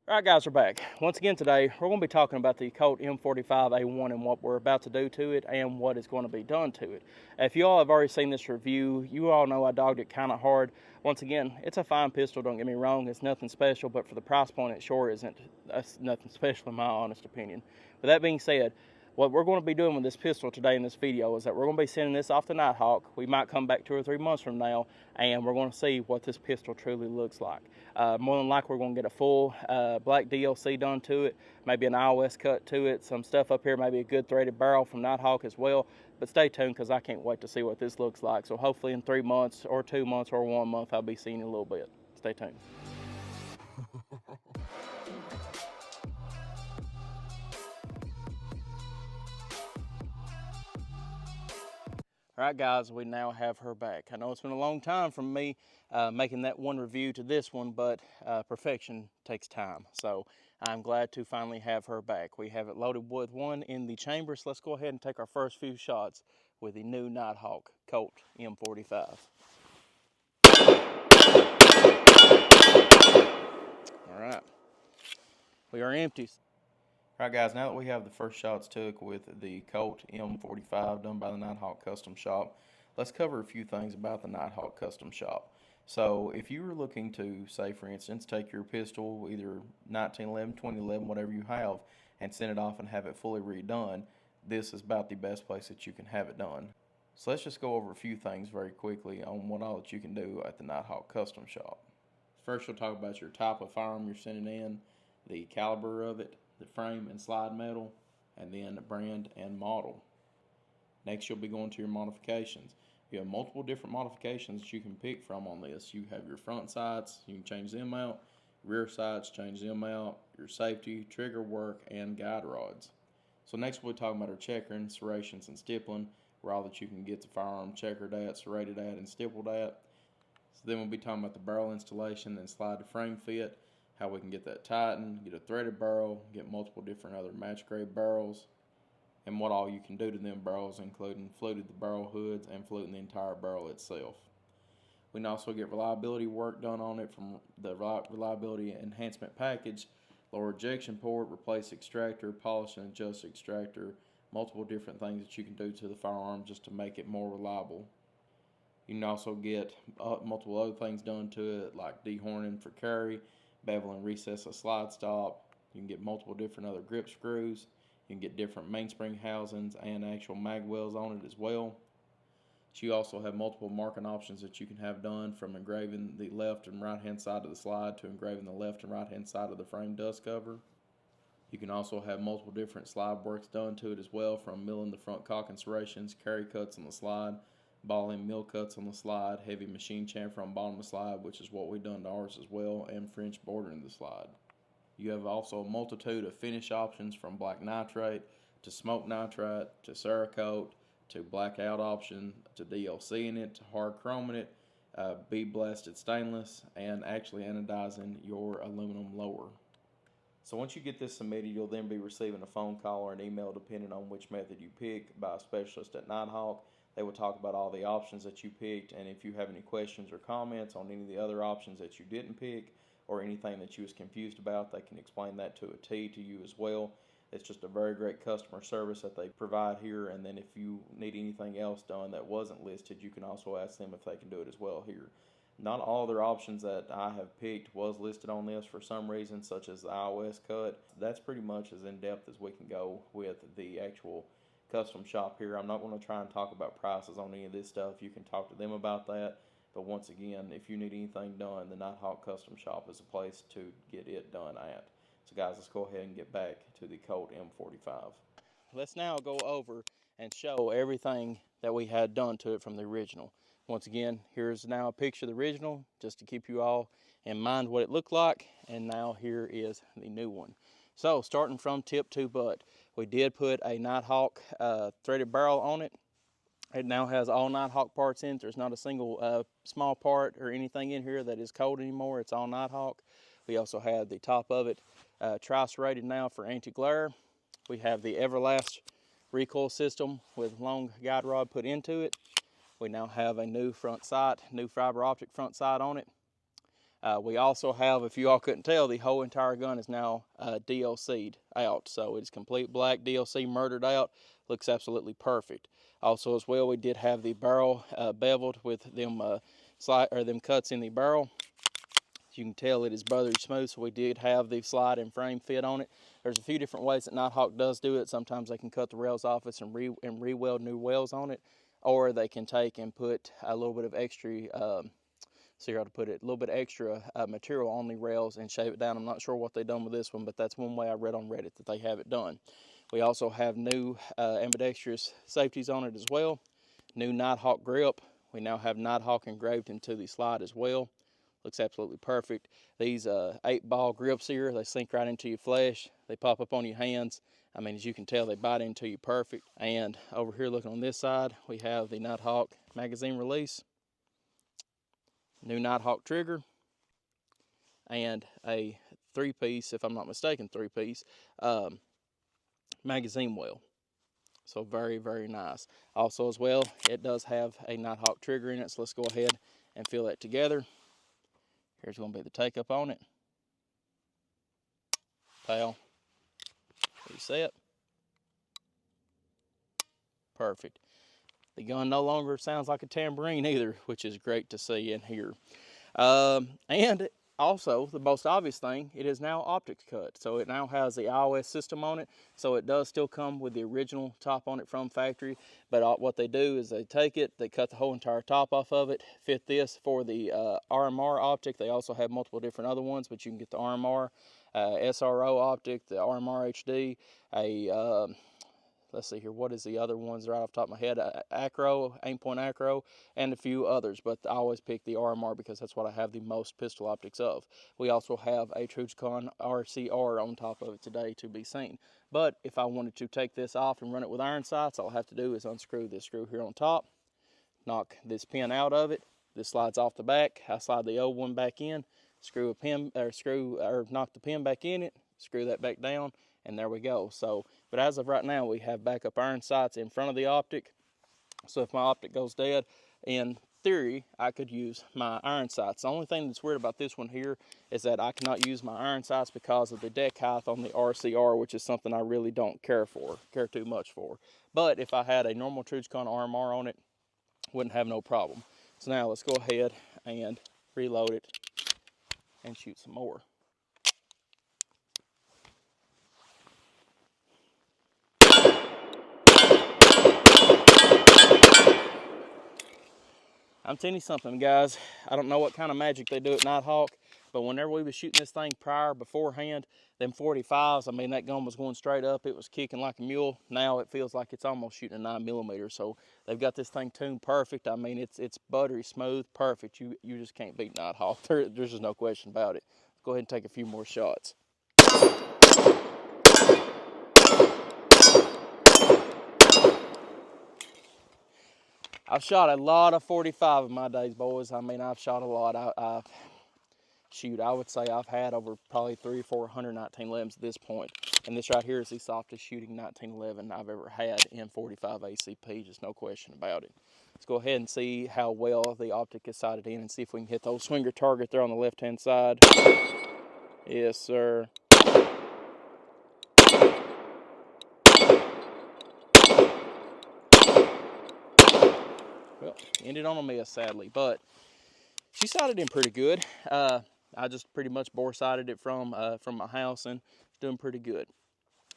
Alright guys, we're back. Once again today, we're going to be talking about the Colt M45A1 and what we're about to do to it and what is going to be done to it. If you all have already seen this review, you all know I dogged it kind of hard. Once again, it's a fine pistol, don't get me wrong, it's nothing special, but for the price point it sure isn't. That's nothing special in my honest opinion. But that being said, what we're going to be doing with this pistol today in this video is that we're going to be sending this off to Nighthawk. We might come back 2 or 3 months from now and we're going to see what this pistol truly looks like. More than likely we're going to get a full black DLC done to it, maybe an iOS cut to it, some stuff up here, maybe a good threaded barrel from Nighthawk as well. But stay tuned because I can't wait to see what this looks like. So hopefully in 3 months or 2 months or 1 month I'll be seeing you a little bit. Stay tuned. All right, guys, we now have her back. I know it's been a long time from me making that one review to this one, but perfection takes time. So I'm glad to finally have her back. We have it loaded with one in the chamber, so let's go ahead and take our first few shots with the new Nighthawk Colt M45. All right, we are empty. All right, guys, now that we have the first shots took with the Colt M45 done by the Nighthawk Customs shop, let's cover a few things about the Nighthawk Customs shop. So if you were looking to, say for instance, take your pistol, either 1911, 2011, whatever you have, and send it off and have it fully redone, this is about the best place that you can have it done. So let's just go over a few things very quickly on what all that you can do at the Nighthawk Customs shop. First, you'll talk about your type of firearm you're sending in, the caliber of it, the frame and slide metal, and then the brand and model. Next, you'll be going to your modifications. You have multiple different modifications that you can pick from on this. You have your front sights, you can change them out, rear sights, change them out, your safety, trigger work, and guide rods. So next we'll be talking about our checkering, serrations, and stippling, where all that you can get the firearm checkered at, serrated at, and stippled at. So then we'll be talking about the barrel installation and slide to frame fit, how we can get that tightened, get a threaded barrel, get multiple different other match grade barrels, and what all you can do to them barrels, including fluted the barrel hoods and fluting the entire barrel itself. We can also get reliability work done on it from the reliability enhancement package, lower ejection port, replace extractor, polish and adjust extractor, multiple different things that you can do to the firearm just to make it more reliable. You can also get multiple other things done to it, like dehorning for carry, bevel and recess a slide stop. You can get multiple different other grip screws. You can get different mainspring housings and actual mag wells on it as well. So you also have multiple marking options that you can have done, from engraving the left and right hand side of the slide to engraving the left and right hand side of the frame dust cover. You can also have multiple different slide works done to it as well, from milling the front cock and serrations, carry cuts on the slide, ball and mill cuts on the slide, heavy machine chamfer on bottom of the slide, which is what we've done to ours as well, and French bordering the slide. You have also a multitude of finish options, from black nitrate to smoke nitrite to Cerakote to blackout option to DLC in it to hard chroming it, bead blasted stainless, and actually anodizing your aluminum lower. So once you get this submitted, you'll then be receiving a phone call or an email depending on which method you pick by a specialist at Nighthawk. They will talk about all the options that you picked, and if you have any questions or comments on any of the other options that you didn't pick or anything that you was confused about, they can explain that to a T to you as well. It's just a very great customer service that they provide here, and then if you need anything else done that wasn't listed, you can also ask them if they can do it as well here. Not all other options that I have picked was listed on this for some reason, such as the iOS cut. That's pretty much as in-depth as we can go with the actual custom shop here. I'm not going to try and talk about prices on any of this stuff. You can talk to them about that. But once again, if you need anything done, the Nighthawk Custom Shop is a place to get it done at. So guys, let's go ahead and get back to the Colt M45. Let's now go over and show everything that we had done to it from the original. Once again, here's now a picture of the original, just to keep you all in mind what it looked like. And now here is the new one. So starting from tip to butt, we did put a Nighthawk threaded barrel on it. It now has all Nighthawk parts in it. There's not a single small part or anything in here that is Colt anymore. It's all Nighthawk. We also have the top of it tri-serrated now for anti-glare. We have the Everlast recoil system with long guide rod put into it. We now have a new front sight, new fiber optic front sight on it. We also have, if you all couldn't tell, the whole entire gun is now DLC'd out. So it's complete black DLC murdered out. Looks absolutely perfect. Also as well, we did have the barrel beveled with them them cuts in the barrel. As you can tell, it is buttery smooth, so we did have the slide and frame fit on it. There's a few different ways that Nighthawk does do it. Sometimes they can cut the rails off it and re-weld new rails on it, or they can take and put a little bit of extra so you're going to put it a little bit extra material on the rails and shave it down. I'm not sure what they've done with this one, but that's one way I read on Reddit that they have it done. We also have new ambidextrous safeties on it as well. New Nighthawk grip. We now have Nighthawk engraved into the slide as well. Looks absolutely perfect. These 8-ball grips here, they sink right into your flesh. They pop up on your hands. I mean, as you can tell, they bite into you perfect. And over here, looking on this side, we have the Nighthawk magazine release. New Nighthawk trigger, and a 3-piece, if I'm not mistaken, 3-piece magazine well. So very, very nice. Also as well, it does have a Nighthawk trigger in it, so let's go ahead and fill that together. Here's going to be the take up on it. Pow. Reset. Perfect. The gun no longer sounds like a tambourine either, which is great to see and hear. And also, the most obvious thing, it is now optics cut. So it now has the iOS system on it. So it does still come with the original top on it from factory. But what they do is they take it, they cut the whole entire top off of it, fit this for the RMR optic. They also have multiple different other ones, but you can get the RMR, SRO optic, the RMR HD, let's see here, what is the other ones right off the top of my head? Acro, aim-point acro, and a few others, but I always pick the RMR because that's what I have the most pistol optics of. We also have a Trutchcon RCR on top of it today to be seen. But if I wanted to take this off and run it with iron sights, all I have to do is unscrew this screw here on top, knock this pin out of it. This slides off the back. I slide the old one back in, screw a pin, or knock the pin back in it, screw that back down, and there we go. So, but as of right now, we have backup iron sights in front of the optic. So if my optic goes dead, in theory, I could use my iron sights. The only thing that's weird about this one here is that I cannot use my iron sights because of the deck height on the RCR, which is something I really don't care too much for. But if I had a normal Trutchcon RMR on it, wouldn't have no problem. So now let's go ahead and reload it and shoot some more. I'm telling you something, guys. I don't know what kind of magic they do at Nighthawk, but whenever we was shooting this thing beforehand, them 45s, I mean, that gun was going straight up. It was kicking like a mule. Now it feels like it's almost shooting a 9mm. So they've got this thing tuned perfect. I mean, it's buttery smooth, perfect. You just can't beat Nighthawk. There's just no question about it. Let's go ahead and take a few more shots. I've shot a lot of 45 in my days, boys. I mean, I've shot a lot. Shoot, I would say I've had over probably 300 or 400 1911s at this point. And this right here is the softest shooting 1911 I've ever had in 45 ACP, just no question about it. Let's go ahead and see how well the optic is sighted in and see if we can hit those swinger target there on the left-hand side. Yes, sir. Well, ended on a miss, sadly, but she sighted in pretty good. I just pretty much bore sighted it from my house, and it's doing pretty good.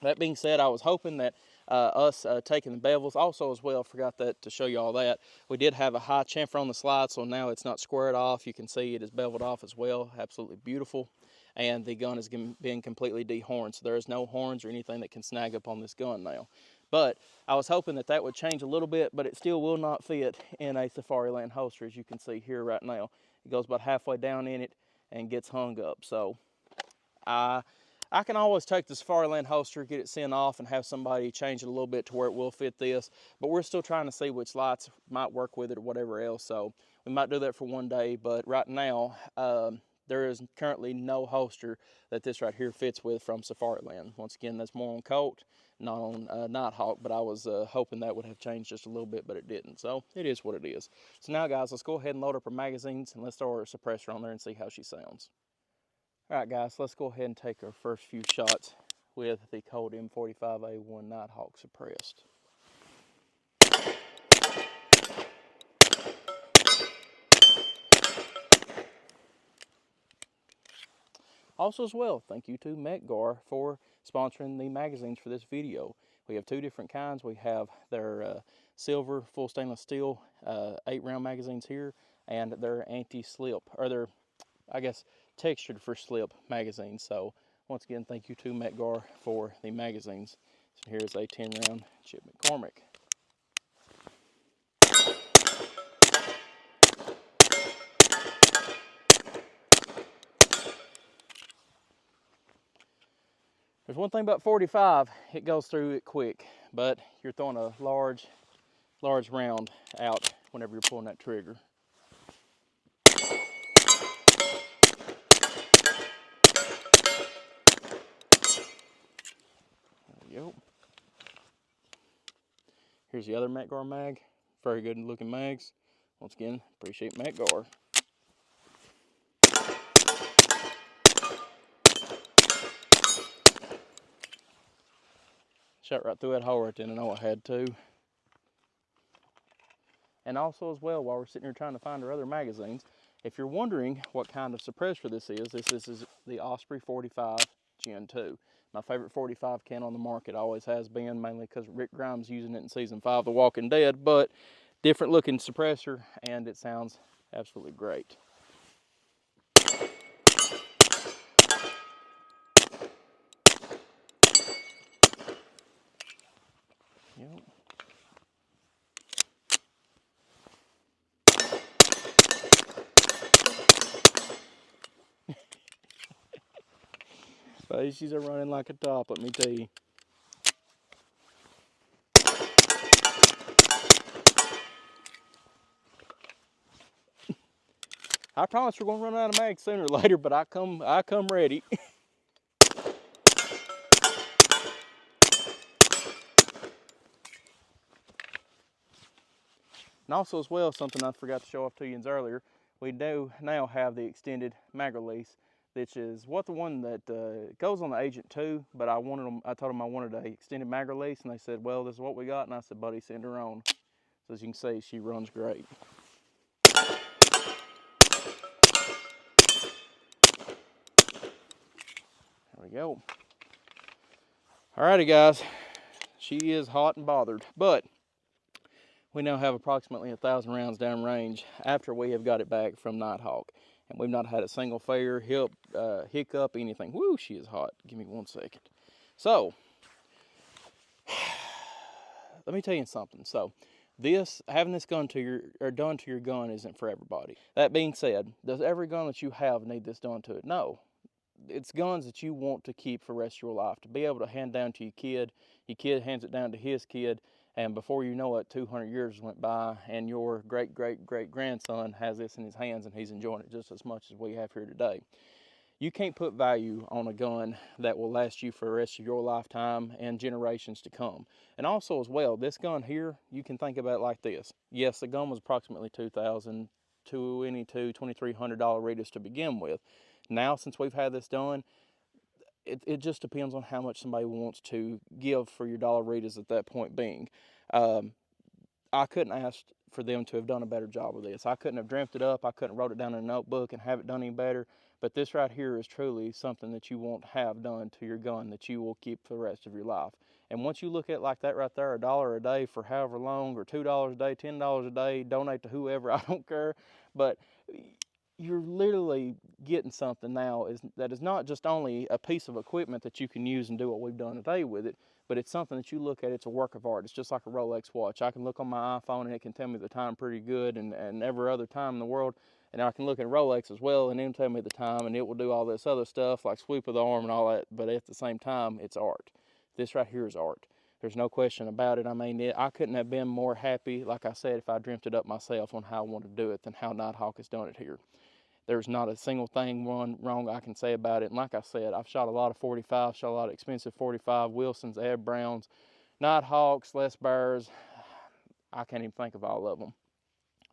That being said, I was hoping that us taking the bevels, also as well, forgot that to show you all that, we did have a high chamfer on the slide, so now it's not squared off. You can see it is beveled off as well, absolutely beautiful. And the gun has been completely dehorned, so there is no horns or anything that can snag up on this gun now. But I was hoping that that would change a little bit, but it still will not fit in a Safariland holster, as you can see here right now. It goes about halfway down in it and gets hung up. So I can always take the Safariland holster, get it sent off, and have somebody change it a little bit to where it will fit this. But we're still trying to see which lights might work with it or whatever else. So we might do that for one day. But right now, there is currently no holster that this right here fits with from Safariland. Once again, that's more on Colt. not on Nighthawk, but I was hoping that would have changed just a little bit, but it didn't. So it is what it is. So now, guys, let's go ahead and load up our magazines, and let's throw our suppressor on there and see how she sounds. All right, guys, let's go ahead and take our first few shots with the Colt M45A1 Nighthawk suppressed. Also as well, thank you to Metgar for sponsoring the magazines for this video. We have two different kinds. We have their silver full stainless steel 8-round magazines here, and their anti-slip, or their, I guess, textured for slip magazines. So once again, thank you to Metgar for the magazines. So here's a 10-round Chip McCormick. There's one thing about 45, it goes through it quick, but you're throwing a large round out whenever you're pulling that trigger. There we go. Here's the other Metgar mag. Very good looking mags. Once again, appreciate Metgar. Shot right through that hole right then, I know I had to. And also as well, while we're sitting here trying to find our other magazines, if you're wondering what kind of suppressor this is the Osprey 45 Gen 2. My favorite 45 can on the market, always has been, mainly because Rick Grimes using it in season 5 of The Walking Dead, but different looking suppressor, and it sounds absolutely great. Yep. Species are running like a top, let me tell you. I promise we're gonna run out of mags sooner or later, but I come ready. And also as well, something I forgot to show off to you earlier, we do now have the extended mag release, which is what the one that goes on the Agent 2, but I told them I wanted an extended mag release, and they said, well, this is what we got, and I said, buddy, send her on. So as you can see, she runs great. There we go. Alrighty, guys, she is hot and bothered, but we now have approximately 1,000 rounds downrange after we have got it back from Nighthawk. And we've not had a single failure, hiccup, anything. Woo, she is hot. Give me 1 second. So, let me tell you something. So, having this gun done to your gun isn't for everybody. That being said, does every gun that you have need this done to it? No. It's guns that you want to keep for the rest of your life, to be able to hand down to your kid hands it down to his kid, and before you know it, 200 years went by, and your great-great-great-grandson has this in his hands, and he's enjoying it just as much as we have here today. You can't put value on a gun that will last you for the rest of your lifetime and generations to come. And also as well, this gun here, you can think about it like this. Yes, the gun was approximately $2,000, $2,300 radius to begin with. Now, since we've had this done, it just depends on how much somebody wants to give for your dollar readers at that point being. I couldn't ask for them to have done a better job with this. I couldn't have dreamt it up. I couldn't have wrote it down in a notebook and have it done any better. But this right here is truly something that you won't have done to your gun that you will keep for the rest of your life. And once you look at it like that right there, $1 a day for however long, or $2 a day, $10 a day, donate to whoever, I don't care. But you're literally getting something now that is not just only a piece of equipment that you can use and do what we've done today with it, but it's something that you look at, it's a work of art. It's just like a Rolex watch. I can look on my iPhone and it can tell me the time pretty good, and every other time in the world. And I can look at Rolex as well and it'll tell me the time, and it will do all this other stuff like sweep of the arm and all that, but at the same time, it's art. This right here is art. There's no question about it. I mean, I couldn't have been more happy, like I said, if I dreamt it up myself on how I wanted to do it than how Nighthawk has done it here. There's not a single thing wrong I can say about it. And like I said, I've shot a lot of 45, shot a lot of expensive 45, Wilsons, Ed Browns, Nighthawks, Les Bears. I can't even think of all of them.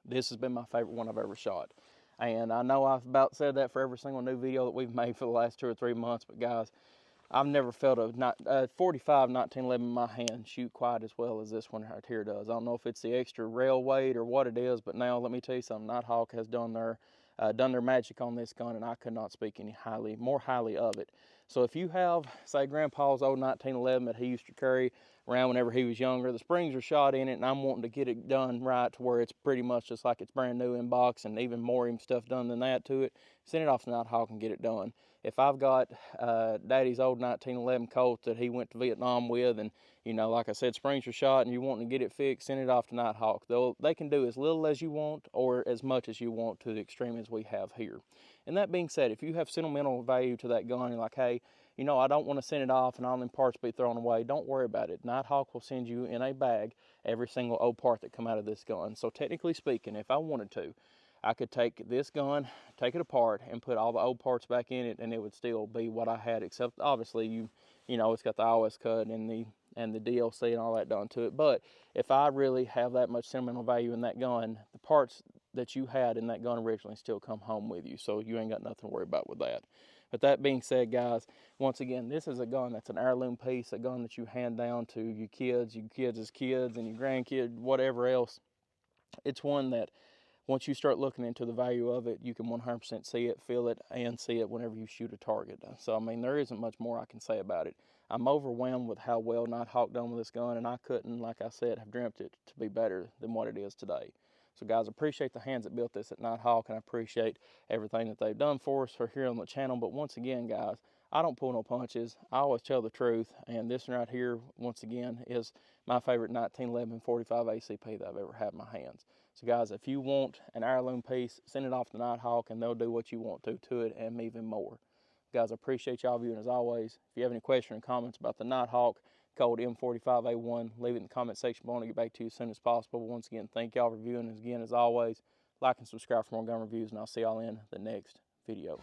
This has been my favorite one I've ever shot. And I know I've about said that for every single new video that we've made for the last 2 or 3 months, but guys, I've never felt a 45 1911 in my hand shoot quite as well as this one right here does. I don't know if it's the extra rail weight or what it is, but now let me tell you something. Nighthawk has done their magic on this gun, and I could not speak any more highly of it. So if you have, say, Grandpa's old 1911 that he used to carry around whenever he was younger, the springs are shot in it, and I'm wanting to get it done right to where it's pretty much just like it's brand new in box, and even more stuff done than that to it, send it off to Nighthawk and get it done. If I've got Daddy's old 1911 Colt that he went to Vietnam with, and like I said, springs are shot, and you want to get it fixed, send it off to Nighthawk. They can do as little as you want or as much as you want, to the extreme as we have here. And that being said, if you have sentimental value to that gun, you're like, hey, I don't want to send it off and all them parts be thrown away, don't worry about it. Nighthawk will send you in a bag every single old part that come out of this gun. So technically speaking, if I wanted to, I could take this gun, take it apart, and put all the old parts back in it, and it would still be what I had, except obviously it's got the iOS cut and the DLC and all that done to it. But if I really have that much sentimental value in that gun, the parts that you had in that gun originally still come home with you, so you ain't got nothing to worry about with that. But that being said, guys, once again, this is a gun that's an heirloom piece, a gun that you hand down to your kids' kids, and your grandkids, whatever else. It's one that once you start looking into the value of it, you can 100% see it, feel it, and see it whenever you shoot a target. So, I mean, there isn't much more I can say about it. I'm overwhelmed with how well Nighthawk done with this gun, and I couldn't, like I said, have dreamt it to be better than what it is today. So, guys, I appreciate the hands that built this at Nighthawk, and I appreciate everything that they've done for us for here on the channel. But once again, guys, I don't pull no punches. I always tell the truth, and this one right here, once again, is my favorite 1911 45 ACP that I've ever had in my hands. So guys, if you want an heirloom piece, send it off to Nighthawk, and they'll do what you want to it and even more. Guys, I appreciate y'all viewing as always. If you have any questions or comments about the Nighthawk Colt M45A1, leave it in the comment section below, and I'll get back to you as soon as possible. Once again, thank y'all for viewing. Again, as always, like and subscribe for more gun reviews, and I'll see y'all in the next video.